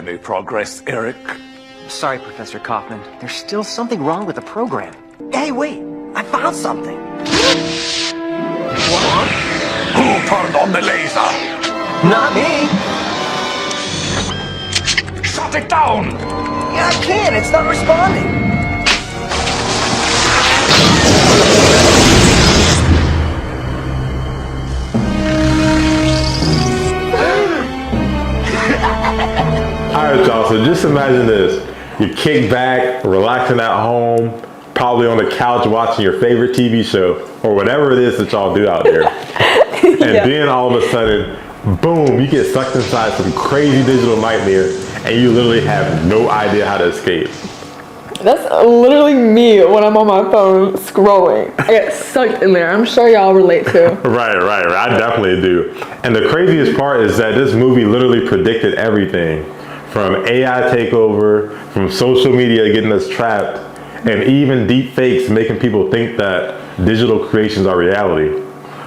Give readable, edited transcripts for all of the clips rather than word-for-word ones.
Any progress, Eric? Sorry, Professor Kaufman. There's still something wrong with the program. Hey, wait! I found something! What? Who turned on the laser? Not me! Shut it down! Yeah, I can't! It's not responding! Alright y'all, so just imagine this. You kick back, relaxing at home, probably on the couch watching your favorite TV show, or whatever it is that y'all do out there. And then all of a sudden, boom, you get sucked inside some crazy digital nightmare, and you literally have no idea how to escape. That's literally me when I'm on my phone scrolling. I get sucked in there. I'm sure y'all relate to. Right. I definitely do. And the craziest part is that this movie literally predicted everything. From AI takeover, from social media getting us trapped, and even deep fakes making people think that digital creations are reality.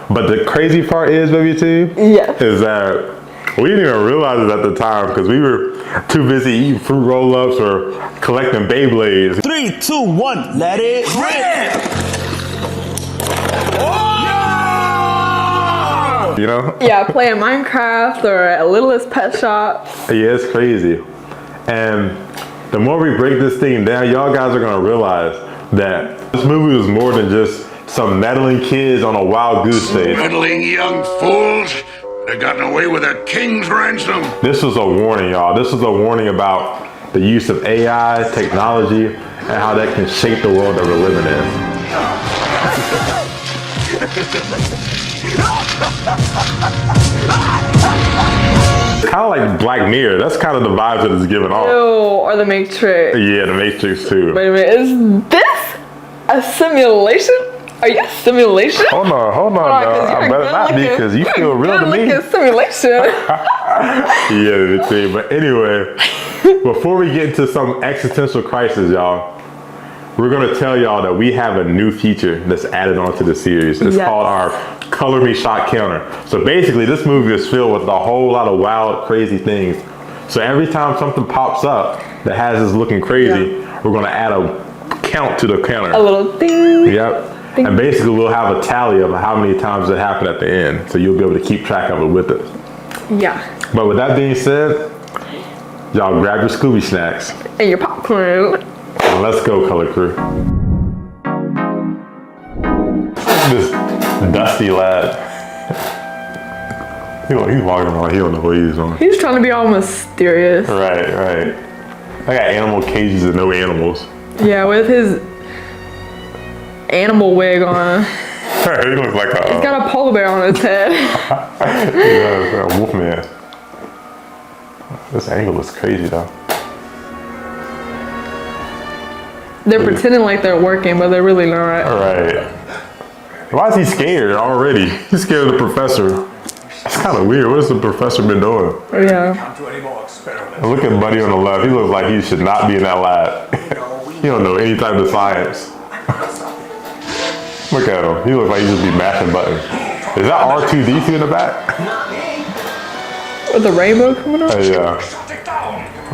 But the crazy part is, baby T, is that we didn't even realize it at the time because we were too busy eating fruit roll-ups or collecting Beyblades. 3, 2, 1, let it rip! You know? Yeah, playing Minecraft or at Littlest Pet Shop. Yeah, it's crazy. And the more we break this thing down, y'all guys are gonna realize that this movie was more than just some meddling kids on a wild goose chase. Meddling young fools! They gotten away with a king's ransom! This was a warning, y'all. This was a warning about the use of AI, technology, and how that can shape the world that we're living in. Kind of like Black Mirror. That's kind of the vibes that it's giving off. Ew, or The Matrix. Yeah, The Matrix too. Wait a minute, is this a simulation? Are you a simulation? Hold on, no. I better not be because you feel real to me. Simulation. Yeah, but anyway, before we get into some existential crisis, y'all, we're gonna tell y'all that we have a new feature that's added onto the series. It's called our Color Me Shock Counter. So basically, this movie is filled with a whole lot of wild, crazy things. So every time something pops up that has us looking crazy, we're gonna add a count to the counter. A little ding. Yep. And basically, we'll have a tally of how many times it happened at the end. So you'll be able to keep track of it with us. Yeah. But with that being said, y'all grab your Scooby snacks. And your popcorn. And let's go, Color Crew. This dusty lad. He's walking around, he don't know what he's doing. He's trying to be all mysterious. Right. I got animal cages and no animals. Yeah, with his animal wig on. He looks like a... He's got a polar bear on his head. Yeah, a wolf man. This angle is crazy though. They're pretending like they're working, but they're really not. Right. Why is he scared already? He's scared of the professor. It's kind of weird. What has the professor been doing? Yeah. Look at Buddy on the left. He looks like he should not be in that lab. He don't know any type of science. Look at him. He looks like he just be mashing buttons. Is that R2-D2 in the back? With the rainbow coming up? Yeah.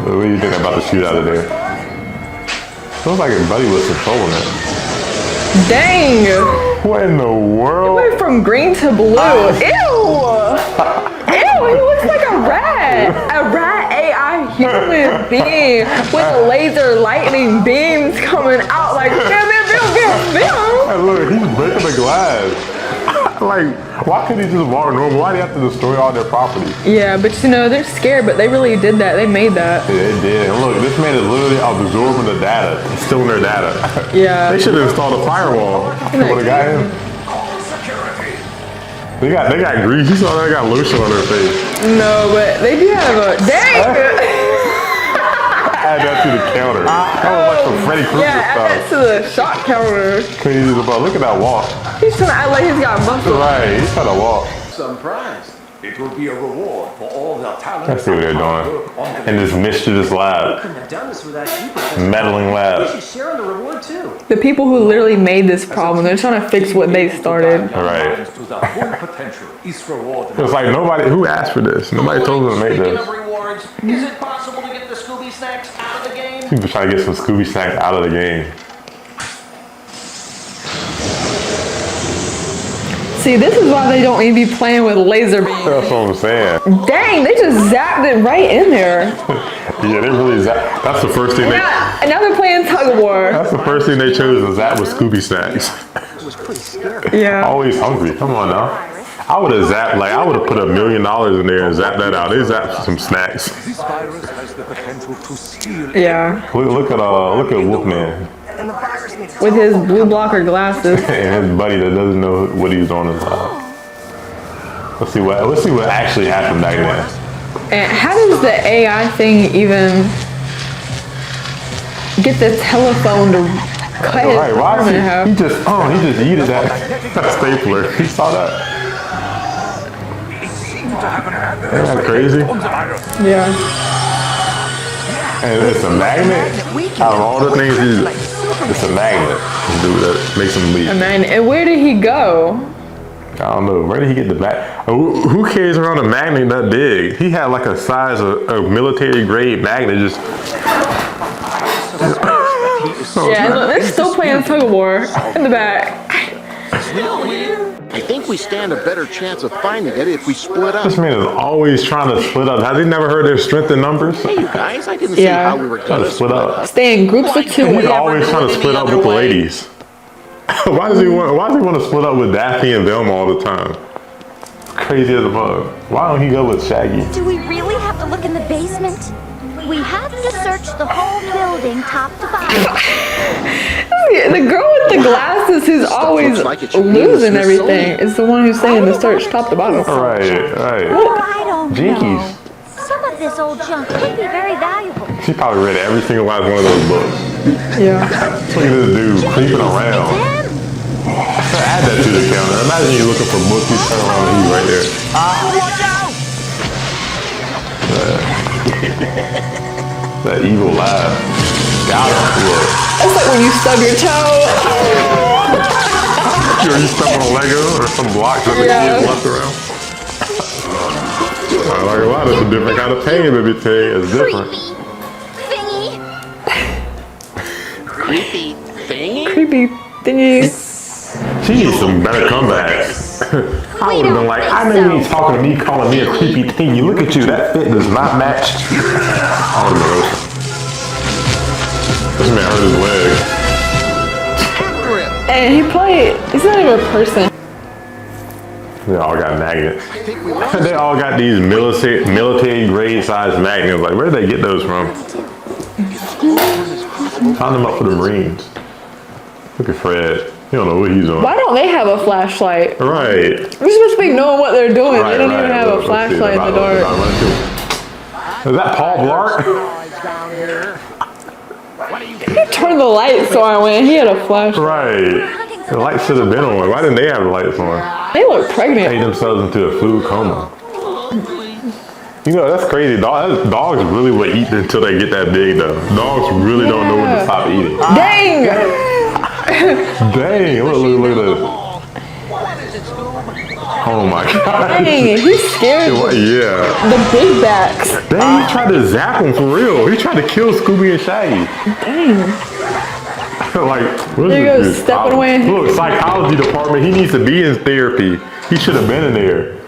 What do you think about the shootout of there? Looks like his buddy was controlling it. Dang! What in the world? It went from green to blue. Ew! Ew, he looks like a rat. A rat AI human being with laser lightning beams coming out like bam. Hey, look, he's breaking the glass. Like, why couldn't he just walk normal? Why do they have to destroy all their property? Yeah, but you know, they're scared, but they really did that. They made that. Yeah, they did. And look, this man is literally absorbing the data. He's stealing their data. Yeah. They should have installed a firewall. They would have got him. They got grease. You saw they got lotion on their face. No, but they do have a... Dang! Add that to the counter. That was like some Freddy Krueger Yeah, add that to the shot counter. Crazy as about. Look at that walk. He's trying to act like he's got muscle. Right, he's trying to walk. Some prize. It will be a reward for all the talent. Let's see what they're doing. In this mischievous lab. Couldn't have done this without you, Professor. Meddling lab. We should share in the reward too. The people who literally made this problem, they're trying to fix what they started. Right. To the full potential is rewarded. It was like nobody, who asked for this? Nobody told them to make Speaking this. of rewards, is it possible to get the snacks out of the game? People trying to get some Scooby snacks out of the game. See, this is why they don't need to be playing with laser beams. That's what I'm saying. Dang, they just zapped it right in there. Yeah, they really zap. That's the first thing Yeah, and now they're playing tug of war. That's the first thing they chose to zap was Scooby snacks. It was pretty scary. Yeah. Always hungry. Come on now. I would have zapped, like, I would have put $1 million in there and zapped that out. They zapped some snacks. This virus has the potential to steal. Yeah. Look at Wolfman With his blue blocker glasses. and his buddy that doesn't know what he's on his side. Let's see what actually happened back then. And how does the AI thing even get the telephone to cut his Right, why arm in half? he just yeeted that stapler. He saw that. Isn't that crazy? Yeah. And it's a magnet. Out of all the things, it's a magnet. Dude, that makes him leave. And then, and where did he go? I don't know. Where did he get the magnet? Who carries around a magnet that big? He had like a size of a military grade magnet just. Yeah, look, they're still playing tug of war in the back. I think we stand a better chance of finding it if we split up. This man is always trying to split up. Has he never heard their strength in numbers? Hey, you guys, I didn't see Yeah. how we were Trying gonna to split up. Stay in groups of two. He's always trying to split up with the ladies. Why does he want to split up with Daphne and Velma all the time? Crazy as a bug. Why don't he go with Shaggy? Do we really have to look in the basement? We have to search the whole building top to bottom. The girl with the glasses who's always losing everything is the one who's saying to search top to bottom. Right. Oh, I don't Jinkies. know. Some of this old junk could be very valuable. She probably read every single last one of those books. Yeah. Look at this dude creeping around. Add that to the counter. Imagine you looking for books, you turn around and he's right there. That evil laugh. Got him. Look. It's like when you stub your toe. You step on a Lego or some blocks that the kids left around. I like a lot of some different kind of pain, baby. It's different. Creepy thingy. Creepy thingy? Creepy thingy. She needs some better comebacks. I would have been like, I know you ain't talking to me, calling me a creepy thing. You look at you, that fit does not match. I would have been open. This man hurt his leg. And he's not even a person. They all got magnets. They all got these military grade size magnets. Like, where did they get those from? Found them up for the Marines. Look at Fred. He don't know what he's doing. Why don't they have a flashlight? Right. You're supposed to be knowing what they're doing. They don't even have a Let's see. flashlight in the dark. Is that Paul Blart? He turned the lights on when he had a flashlight. Right. The lights should have been on. Why didn't they have the lights on? They look pregnant. Made themselves into a fluid coma. You know, that's crazy. Dogs really will eat until they get that big, though. Dogs really don't know when to stop eating. Dang! Dang, look at this. Oh my God. Dang, he's scared. Yeah. The big backs. Dang, he tried to zap him for real. He tried to kill Scooby and Shaggy. Dang. Like, what There is you go, this? stepping away. Look, psychology department, he needs to be in therapy. He should have been in there.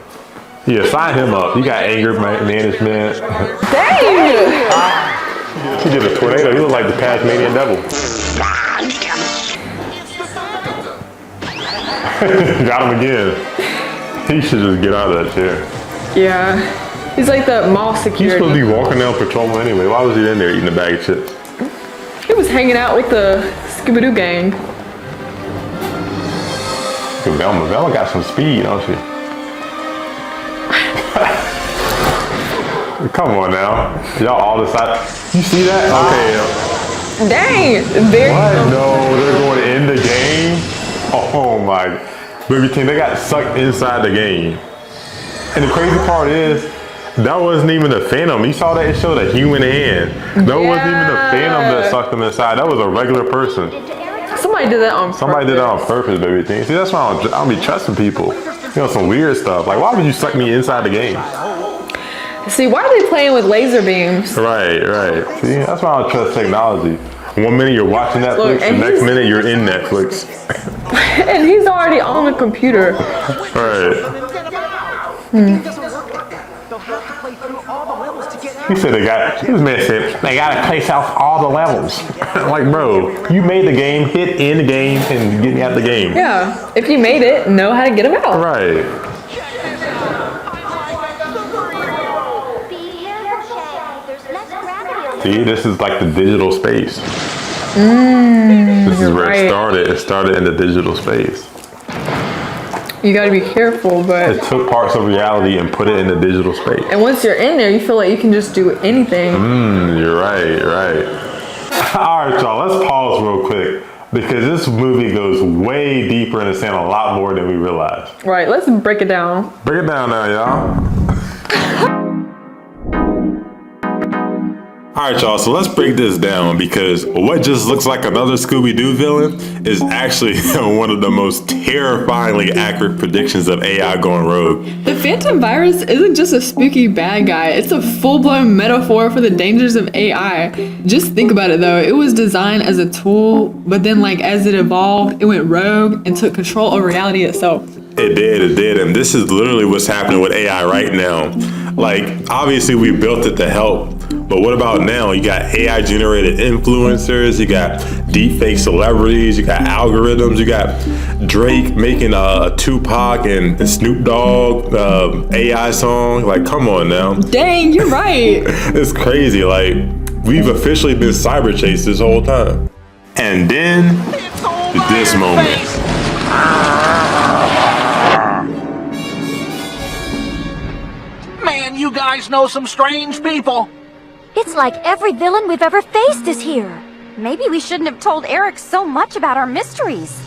Yeah, sign him up. He got anger management. Dang! He did a tornado. He looked like the Tasmanian devil. Got him again. He should just get out of that chair. Yeah. He's like the mall He's security. supposed to be walking down patrol anyway. Why was he in there eating a bag of chips? He was hanging out with the Scooby-Doo gang. Look at Velma. Velma got some speed, don't she? Come on now. Y'all all decide. You see that? Okay. Dang! Very What? No, they're going in the game? Oh my. Baby King, they got sucked inside the game. And the crazy part is, that wasn't even a phantom. You saw that? It showed a human hand. That wasn't even a phantom that sucked them inside. That was a regular person. Somebody did that on purpose. Somebody did that on purpose, baby King. See, that's why I don't be trusting people. You know, some weird stuff. Like, why would you suck me inside the game? See, why are they playing with laser beams? Right. See, that's why I don't trust technology. One minute you're watching Netflix, Look, the and next minute you're in Netflix. And he's already on the computer. Right. He said this man said they gotta place out all the levels. Like, bro, you made the game, hit end the game, and get me out the game. Yeah, if you made it, know how to get them out. Right. See, this is like the digital space. This is where it started. It started in the digital space. You gotta be careful, but... It took parts of reality and put it in the digital space. And once you're in there, you feel like you can just do anything. You're right. All right, y'all, let's pause real quick because this movie goes way deeper and it's saying a lot more than we realize. Right, let's break it down. Break it down now, y'all. All right, y'all, so let's break this down because what just looks like another Scooby-Doo villain is actually one of the most terrifyingly accurate predictions of AI going rogue. The Phantom Virus isn't just a spooky bad guy, it's a full-blown metaphor for the dangers of AI. Just think about it though, it was designed as a tool, but then as it evolved, it went rogue and took control of reality itself. It did, and this is literally what's happening with AI right now. Obviously we built it to help, but what about now? You got AI generated influencers, you got deepfake celebrities, you got algorithms, you got Drake making a Tupac and Snoop Dogg AI song. Come on now. Dang, you're right. It's crazy. We've officially been cyber chased this whole time. And then this moment. Man, you guys know some strange people. It's like every villain we've ever faced is here. Maybe we shouldn't have told Eric so much about our mysteries.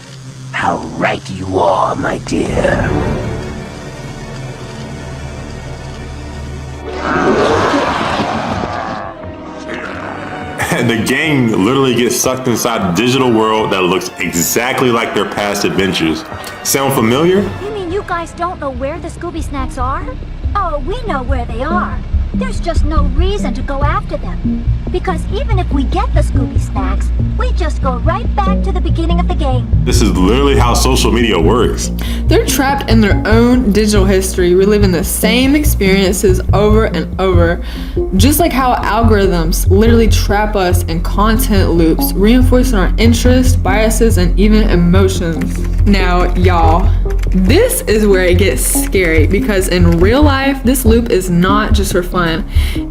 How right you are, my dear. And the gang literally gets sucked inside a digital world that looks exactly like their past adventures. Sound familiar? You mean you guys don't know where the Scooby Snacks are? Oh, we know where they are. There's just no reason to go after them. Because even if we get the Scooby Snacks, we just go right back to the beginning of the game. This is literally how social media works. They're trapped in their own digital history, reliving the same experiences over and over. Just like how algorithms literally trap us in content loops, reinforcing our interests, biases, and even emotions. Now, y'all, this is where it gets scary because in real life, this loop is not just for fun.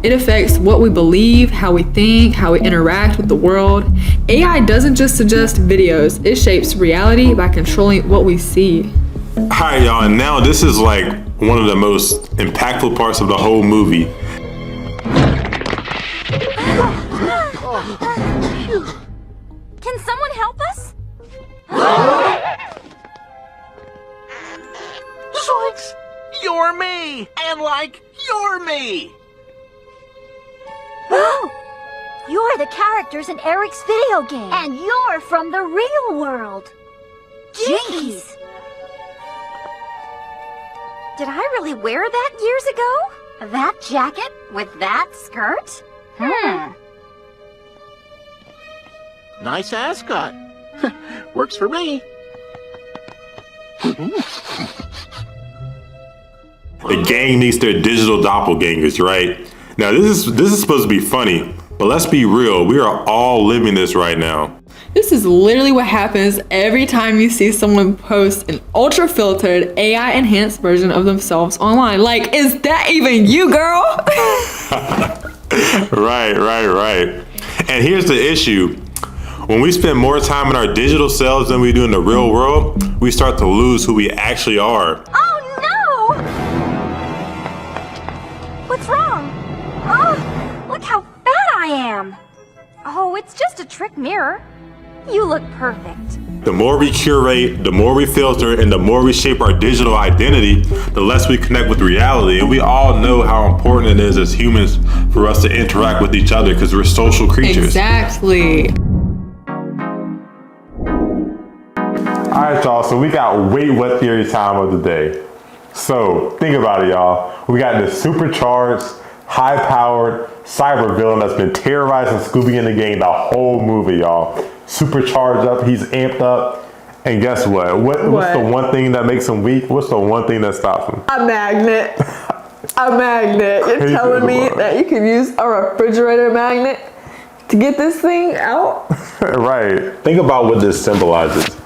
It affects what we believe, how we think, how we interact with the world. AI doesn't just suggest videos, it shapes reality by controlling what we see. Alright, y'all, and now this is one of the most impactful parts of the whole movie. Can someone help us? Zoinks! You're me! And you're me! Oh! You're the characters in Eric's video game. And you're from the real world. Jinkies! Did I really wear that years ago? That jacket with that skirt? Nice ascot. Works for me. The gang meets their digital doppelgangers, right? Now this is supposed to be funny, but let's be real, we are all living this right now. This is literally what happens every time you see someone post an ultra filtered AI enhanced version of themselves online. Is that even you, girl? Right. And here's the issue. When we spend more time in our digital selves than we do in the real world, we start to lose who we actually are. Oh no! What's wrong? Oh, look how fat I am. Oh, it's just a trick mirror. You look perfect. The more we curate, the more we filter, and the more we shape our digital identity, the less we connect with reality. And we all know how important it is as humans for us to interact with each other because we're social creatures. Exactly. All right, y'all, so we got Wait What Theory time of the day. So think about it, y'all. We got the supercharged high-powered cyber villain that's been terrorizing Scooby and the gang the whole movie, y'all. Supercharged up, he's amped up. And guess what? What's the one thing that makes him weak? What's the one thing that stops him? A magnet. A magnet. You're telling me that you can use a refrigerator magnet to get this thing out? Right. Think about what this symbolizes.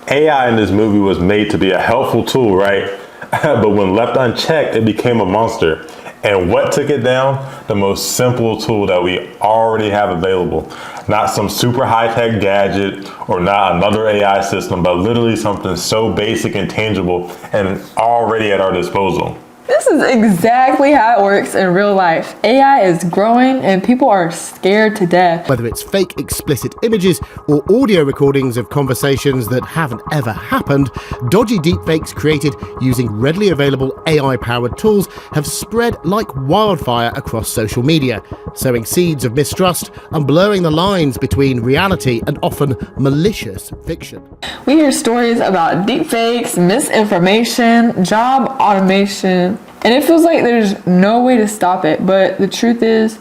AI in this movie was made to be a helpful tool, right? But when left unchecked, it became a monster. And what took it down? The most simple tool that we already have available. Not some super high-tech gadget or not another AI system, but literally something so basic and tangible and already at our disposal. This is exactly how it works in real life. AI is growing and people are scared to death. Whether it's fake explicit images or audio recordings of conversations that haven't ever happened, dodgy deepfakes created using readily available AI-powered tools have spread like wildfire across social media, sowing seeds of mistrust and blurring the lines between reality and often malicious fiction. We hear stories about deepfakes, misinformation, job automation, and it feels like there's no way to stop it. But the truth is,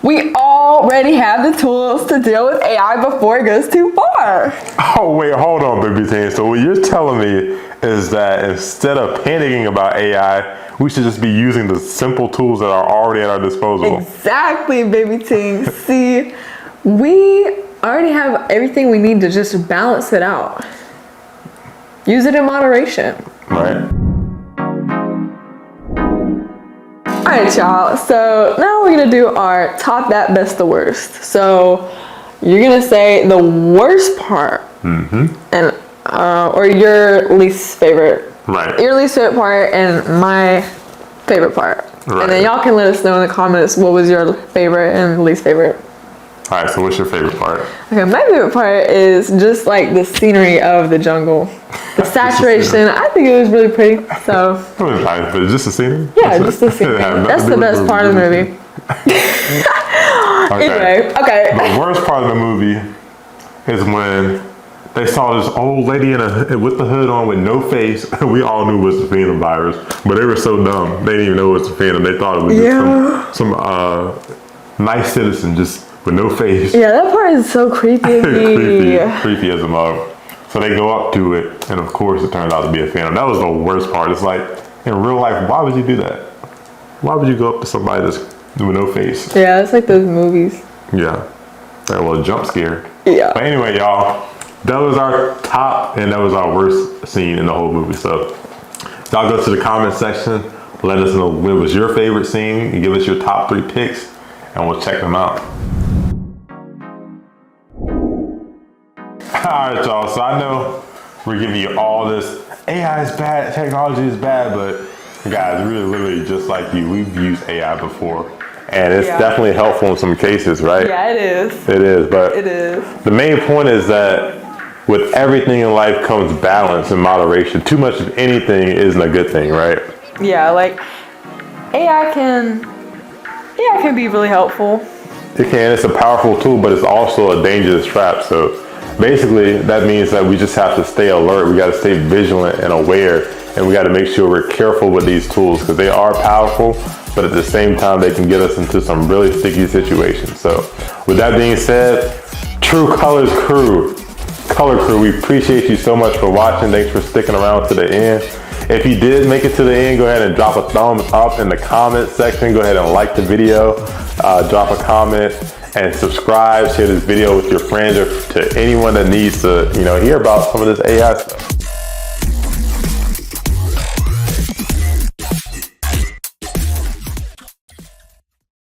we already have the tools to deal with AI before it goes too far. Oh, wait, hold on, Baby Teen. So what you're telling me is that instead of panicking about AI, we should just be using the simple tools that are already at our disposal. Exactly, Baby Teen. See, we already have everything we need to just balance it out. Use it in moderation. Right. Alright, y'all, so now we're gonna do our top, that, best, the worst. So you're gonna say the worst part and or your least favorite. Right. Your least favorite part and my favorite part. Right. And then y'all can let us know in the comments what was your favorite and least favorite. All right, so what's your favorite part? Okay, my favorite part is just like the scenery of the jungle. The saturation, I think it was really pretty, so. It was nice, but just the scenery? Yeah, just the scenery. That's the best part of the movie. Anyway, okay. The worst part of the movie is when they saw this old lady with the hood on with no face. We all knew it was the Phantom virus, but they were so dumb. They didn't even know it was the Phantom. They thought it was just some nice citizen just with no face. Yeah, that part is so creepy. creepy as a mug. So they go up to it, and of course it turns out to be a Phantom. That was the worst part. It's like, in real life, why would you do that? Why would you go up to somebody that's with no face? Yeah, it's like those movies. Yeah. That was a jump scare. Yeah. But anyway, y'all, that was our top and that was our worst scene in the whole movie. So y'all go to the comment section, let us know what was your favorite scene, and give us your top 3 picks, and we'll check them out. All right, y'all, so I know we're giving you all this, AI is bad, technology is bad, but guys, really, literally, just like you, we've used AI before. And it's definitely helpful in some cases, right? Yeah, it is. It is, but it is. The main point is that with everything in life comes balance and moderation. Too much of anything isn't a good thing, right? Yeah, like AI can be really helpful. It can, it's a powerful tool, but it's also a dangerous trap. So basically that means that we just have to stay alert. We got to stay vigilant and aware, and we got to make sure we're careful with these tools because they are powerful, but at the same time, they can get us into some really sticky situations. So with that being said, True Colors Color Crew, we appreciate you so much for watching. Thanks for sticking around to the end. If you did make it to the end, go ahead and drop a thumbs up in the comment section. Go ahead and like the video, drop a comment, and subscribe. Share this video with your friends or to anyone that needs to, hear about some of this AI stuff.